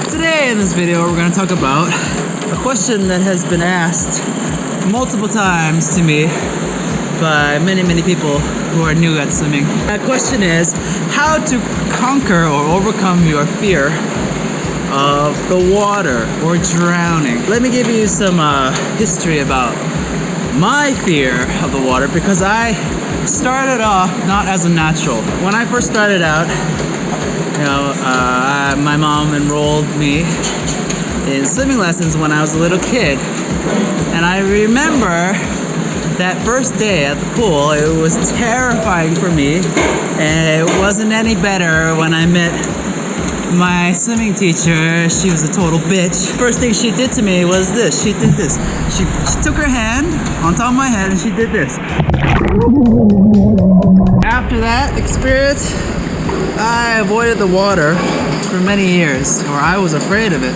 Today in this video we're going to talk about a question that has been asked multiple times to me by many people who are new at swimming. That question is how to conquer or overcome your fear of the water or drowning. Let me give you some history about my fear of the water, because I started off not as a natural. When I first started out, my mom enrolled me in swimming lessons when I was a little kid, and I remember that first day at the pool. It was terrifying for me, and it wasn't any better when I met my swimming teacher. She was a total bitch. First thing she did to me was this. She did this. She took her hand on top of my head and she did this. After that experience, I avoided the water for many years, or I was afraid of it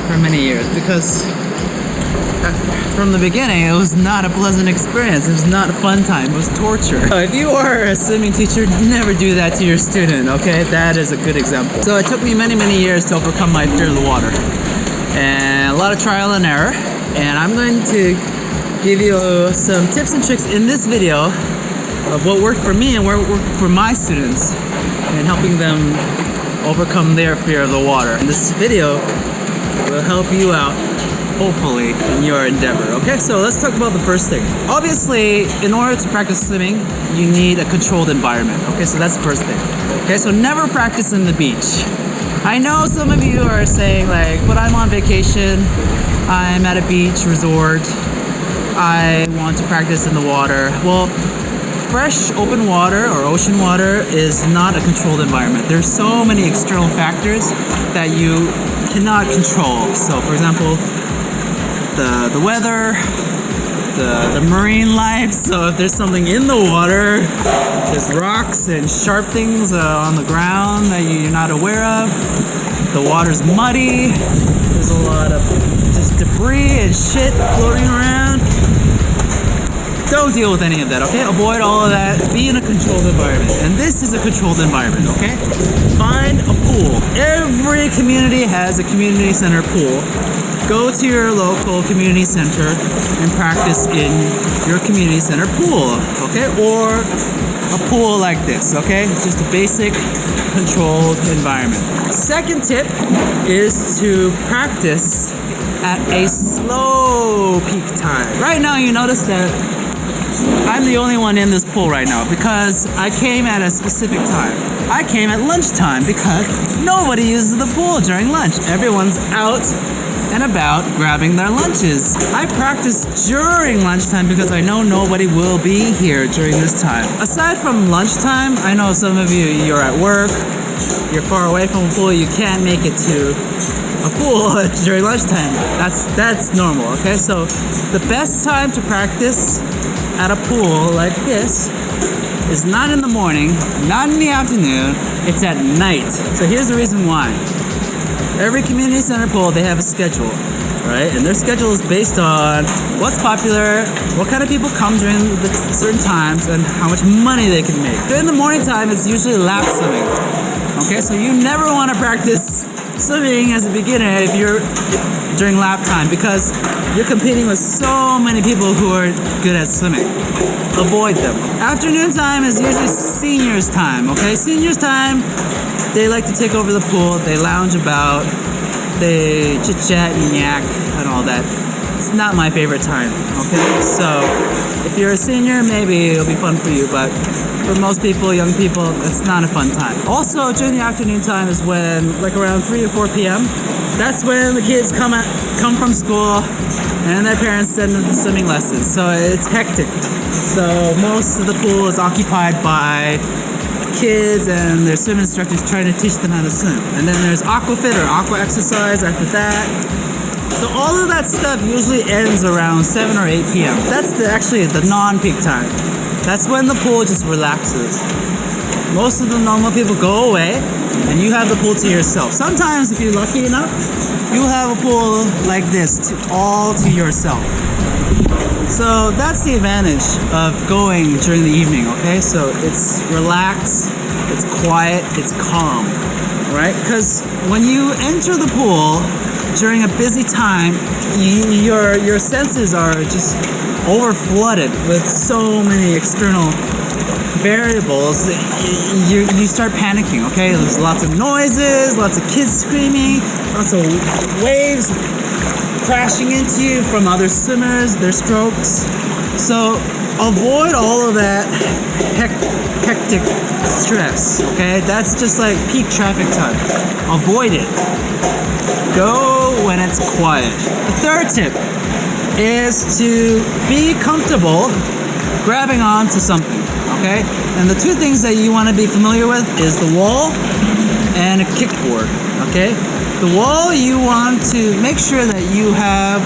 for many years, because from the beginning it was not a pleasant experience. It was not a fun time. It was torture. If you are a swimming teacher, never do that to your student, okay? That is a good example. So it took me many years to overcome my fear of the water, and a lot of trial and error, and I'm going to give you some tips and tricks in this video of what worked for me and what worked for my students, and helping them overcome their fear of the water. And this video will help you out, hopefully, in your endeavor. Okay, so let's talk about the first thing. Obviously, in order to practice swimming, you need a controlled environment. Okay, so that's the first thing. Okay, so never practice in the beach. I know some of you are saying like, but I'm on vacation, I'm at a beach resort, I want to practice in the water. Well, fresh open water or ocean water is not a controlled environment. There's so many external factors that you cannot control. So for example, the weather, the marine life. So if there's something in the water, there's rocks and sharp things on the ground that you're not aware of. The water's muddy. There's a lot of just debris and shit floating around. Don't deal with any of that, okay? Avoid all of that. Be in a controlled environment. And this is a controlled environment, okay? Find a pool. Every community has a community center pool. Go to your local community center and practice in your community center pool, okay? Or a pool like this, okay? Just a basic controlled environment. Second tip is to practice at a slow peak time. Right now, you notice that I'm the only one in this pool right now because I came at a specific time. I came at lunchtime because nobody uses the pool during lunch. Everyone's out and about grabbing their lunches. I practice during lunchtime because I know nobody will be here during this time. Aside from lunchtime, I know some of you're at work, you're far away from a pool, you can't make it to a pool during lunchtime. That's normal, okay? So the best time to practice at a pool like this is not in the morning, not in the afternoon, it's at night. So here's the reason why. Every community center pool, they have a schedule, right? And their schedule is based on what's popular, what kind of people come during the certain times, and how much money they can make. During the morning time, it's usually lap swimming. Okay, so you never want to practice swimming as a beginner if you're during lap time, because you're competing with so many people who are good at swimming. Avoid them. Afternoon time is usually seniors time, okay? Seniors time, they like to take over the pool, they lounge about, they chit-chat and yak and all that. It's not my favorite time, okay? So if you're a senior, maybe it'll be fun for you, but for most people, young people, it's not a fun time. Also, during the afternoon time is when, like around 3 or 4 p.m., that's when the kids come from school and their parents send them to swimming lessons. So it's hectic. So most of the pool is occupied by kids and their swim instructors trying to teach them how to swim. And then there's aquafit or aqua exercise after that. So all of that stuff usually ends around 7 or 8 p.m. That's actually the non-peak time. That's when the pool just relaxes. Most of the normal people go away and you have the pool to yourself. Sometimes, if you're lucky enough, you'll have a pool like this all to yourself. So that's the advantage of going during the evening, okay? So it's relaxed, it's quiet, it's calm. right? Because when you enter the pool during a busy time, your senses are just over flooded with so many external variables. You start panicking, okay? There's lots of noises, lots of kids screaming, lots of waves crashing into you from other swimmers, their strokes. So avoid all of that hectic stress, okay? That's just like peak traffic time. Avoid it. Go when it's quiet. The third tip is to be comfortable grabbing onto something, okay? And the two things that you want to be familiar with is the wall and a kickboard, okay? The wall, you want to make sure that you have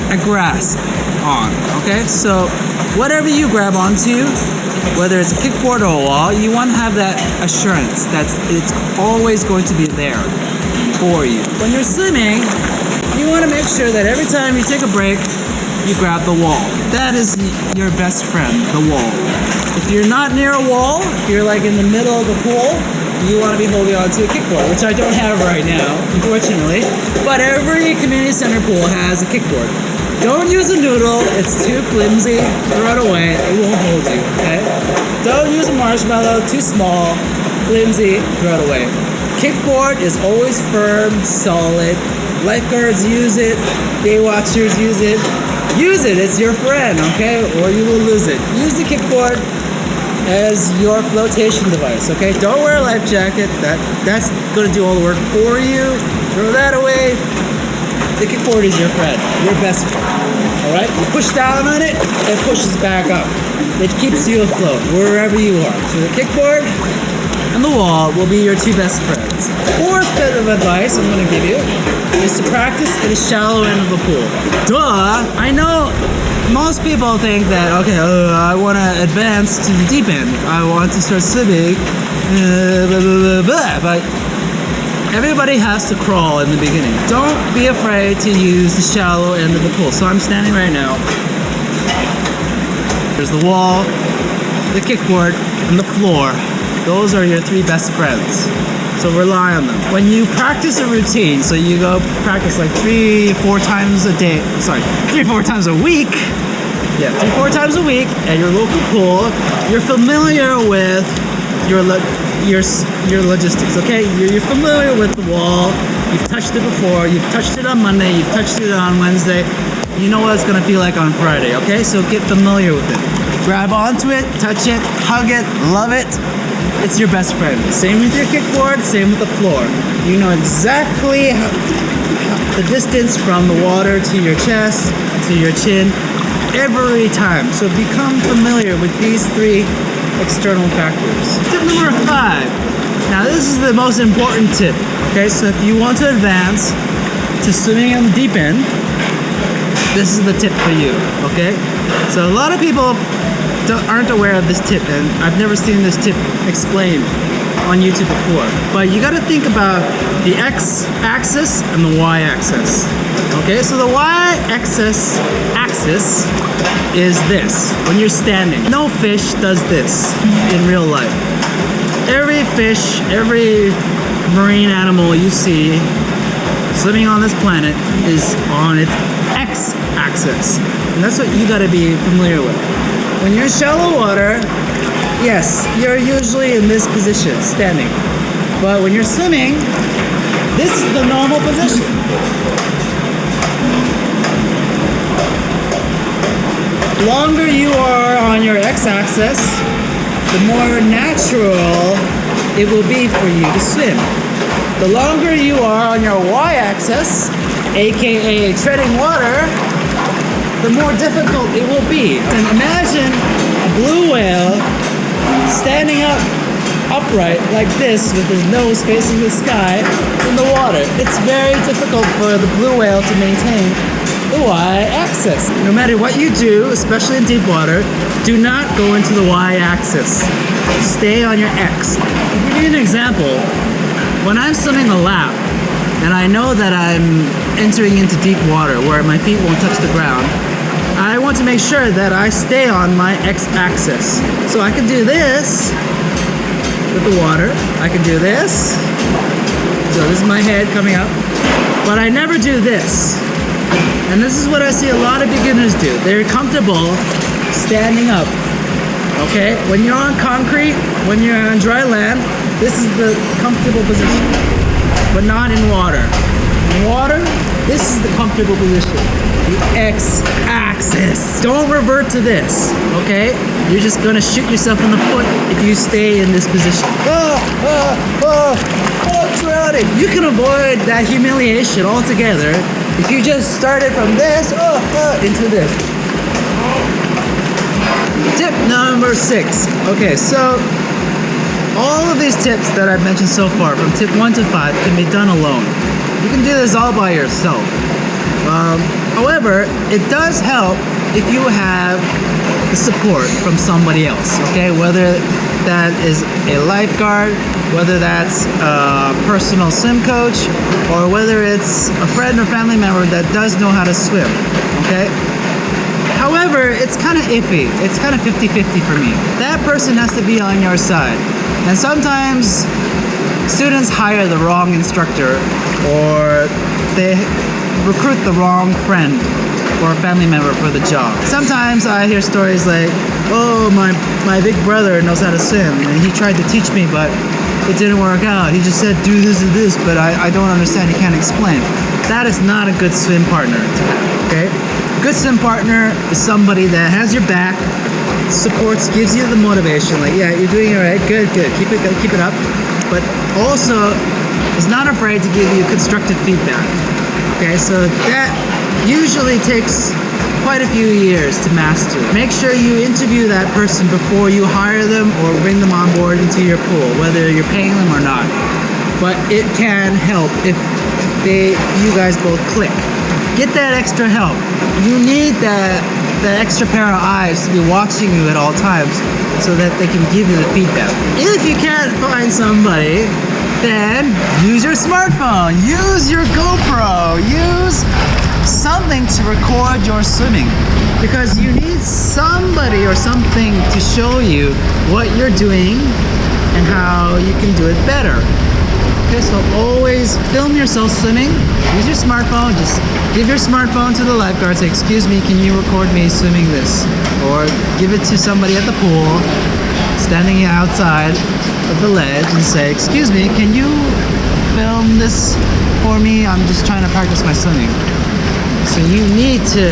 a grasp on, okay? So whatever you grab onto, whether it's a kickboard or a wall, you want to have that assurance that it's always going to be there for you. When you're swimming, you want to make sure that every time you take a break, you grab the wall. That is your best friend, the wall. If you're not near a wall, if you're like in the middle of the pool, you want to be holding on to a kickboard, which I don't have right now, unfortunately. But every community center pool has a kickboard. Don't use a noodle, it's too flimsy, throw it away, it won't hold you, okay? Don't use a marshmallow, too small, flimsy, throw it away. Kickboard is always firm, solid. Lifeguards use it, day watchers use it. Use it, it's your friend, okay? Or you will lose it. Use the kickboard as your flotation device, okay? Don't wear a life jacket, that's gonna do all the work for you. Throw that away. The kickboard is your friend, your best friend, all right? You push down on it, it pushes back up. It keeps you afloat wherever you are. So the kickboard and the wall will be your two best friends. Fourth bit of advice I'm gonna give you is to practice at the shallow end of the pool. Duh! I know most people think that, okay, I want to advance to the deep end. I want to start swimming, but everybody has to crawl in the beginning. Don't be afraid to use the shallow end of the pool. So I'm standing right now. There's the wall, the kickboard, and the floor. Those are your three best friends. So rely on them. When you practice a routine, so you go practice like 3-4 times a day, 3-4 times a week. Yeah, 3-4 times a week at your local pool. You're familiar with your logistics, okay? You're familiar with the wall. You've touched it before. You've touched it on Monday. You've touched it on Wednesday. You know what it's gonna feel like on Friday, okay? So get familiar with it. Grab onto it, touch it, hug it, love it. It's your best friend. Same with your kickboard, same with the floor. You know exactly the distance from the water to your chest, to your chin, every time. So become familiar with these three external factors. Tip number 5. Now this is the most important tip. Okay, so if you want to advance to swimming on the deep end, this is the tip for you, okay? So a lot of people aren't aware of this tip, and I've never seen this tip explained on YouTube before. But you gotta think about the x-axis and the y-axis. Okay, so the y-axis is this, when you're standing. No fish does this in real life. Every fish, every marine animal you see swimming on this planet is on its x-axis. And that's what you gotta be familiar with. When you're in shallow water, yes, you're usually in this position, standing. But when you're swimming, this is the normal position. The longer you are on your x-axis, the more natural it will be for you to swim. The longer you are on your y-axis, aka treading water, the more difficult it will be. And imagine a blue whale standing up upright like this with his nose facing the sky in the water. It's very difficult for the blue whale to maintain the y-axis. No matter what you do, especially in deep water, do not go into the y-axis. Stay on your x. I'll give you an example. When I'm swimming a lap, and I know that I'm entering into deep water where my feet won't touch the ground, I want to make sure that I stay on my x-axis. So I can do this, with the water. I can do this. So this is my head coming up. But I never do this. And this is what I see a lot of beginners do. They're comfortable standing up. Okay? When you're on concrete, when you're on dry land, this is the comfortable position. But not in water. In water, this is the comfortable position. The X-axis. Don't revert to this, okay? You're just gonna shoot yourself in the foot if you stay in this position. Drowning. You can avoid that humiliation altogether if you just started from this into this. Tip number 6. Okay, so all of these tips that I've mentioned so far, from tip 1 to 5, can be done alone. You can do this all by yourself. However, it does help if you have the support from somebody else, okay? Whether that is a lifeguard, whether that's a personal swim coach, or whether it's a friend or family member that does know how to swim, okay? However, it's kind of iffy. It's kind of 50-50 for me. That person has to be on your side. And sometimes students hire the wrong instructor, or they recruit the wrong friend or family member for the job. Sometimes I hear stories like, oh, my big brother knows how to swim and he tried to teach me, but it didn't work out. He just said, do this and this, but I don't understand. He can't explain. That is not a good swim partner to have, okay? A good swim partner is somebody that has your back, supports, gives you the motivation, like, yeah, you're doing all right, good, keep it up, but also is not afraid to give you constructive feedback. Okay, so that usually takes quite a few years to master. Make sure you interview that person before you hire them or bring them on board into your pool, whether you're paying them or not. But it can help if you guys both click. Get that extra help. You need that extra pair of eyes to be watching you at all times so that they can give you the feedback. If you can't find somebody, then use your smartphone, use your GoPro, use something to record your swimming, because you need somebody or something to show you what you're doing and how you can do it better. Okay, so always film yourself swimming, use your smartphone, just give your smartphone to the lifeguard, say, excuse me, can you record me swimming this? Or give it to somebody at the pool, standing outside of the ledge, and say, excuse me, can you film this for me? I'm just trying to practice my swimming. So you need to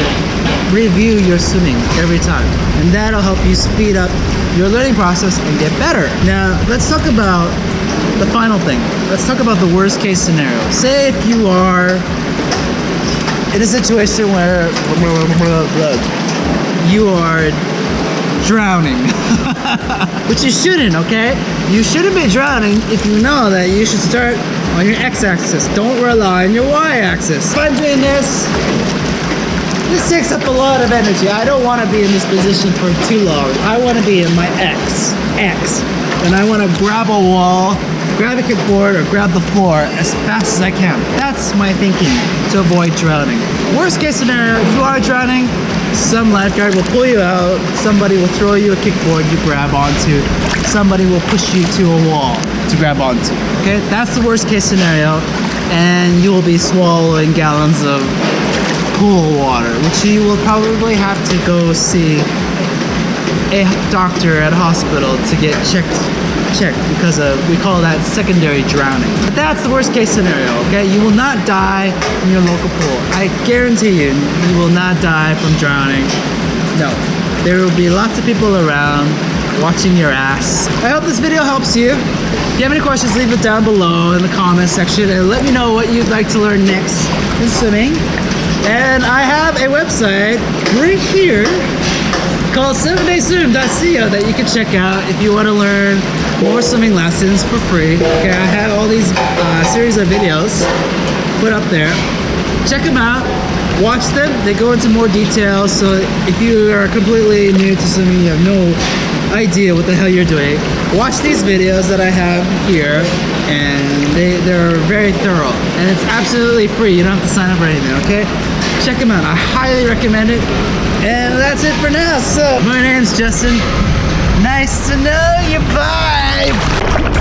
review your swimming every time, and that'll help you speed up your learning process and get better. Now, let's talk about the final thing. Let's talk about the worst case scenario. Say if you are in a situation where you are drowning, which you shouldn't, okay? You shouldn't be drowning if you know that you should start on your x-axis. Don't rely on your y-axis. If I'm doing this takes up a lot of energy. I don't want to be in this position for too long. I want to be in my X, and I want to grab a wall, grab a kickboard, or grab the floor as fast as I can. That's my thinking to avoid drowning. Worst case scenario, if you are drowning, some lifeguard will pull you out, somebody will throw you a kickboard you grab onto, somebody will push you to a wall to grab onto. Okay, that's the worst case scenario, and you will be swallowing gallons of pool water, which you will probably have to go see a doctor at a hospital to get checked because we call that secondary drowning. But that's the worst case scenario, okay? You will not die in your local pool. I guarantee you, you will not die from drowning. No. There will be lots of people around watching your ass. I hope this video helps you. If you have any questions, leave it down below in the comments section and let me know what you'd like to learn next in swimming. And I have a website right here called 7dayswim.co that you can check out if you want to learn more swimming lessons for free. Okay, I have all these series of videos put up there. Check them out, watch them. They go into more detail, so if you are completely new to swimming, you have no idea what the hell you're doing, watch these videos that I have here, and they're very thorough, and it's absolutely free. You don't have to sign up or anything, okay? Check them out. I highly recommend it. And that's it for now. So, my name's Justin. Nice to know you. Bye.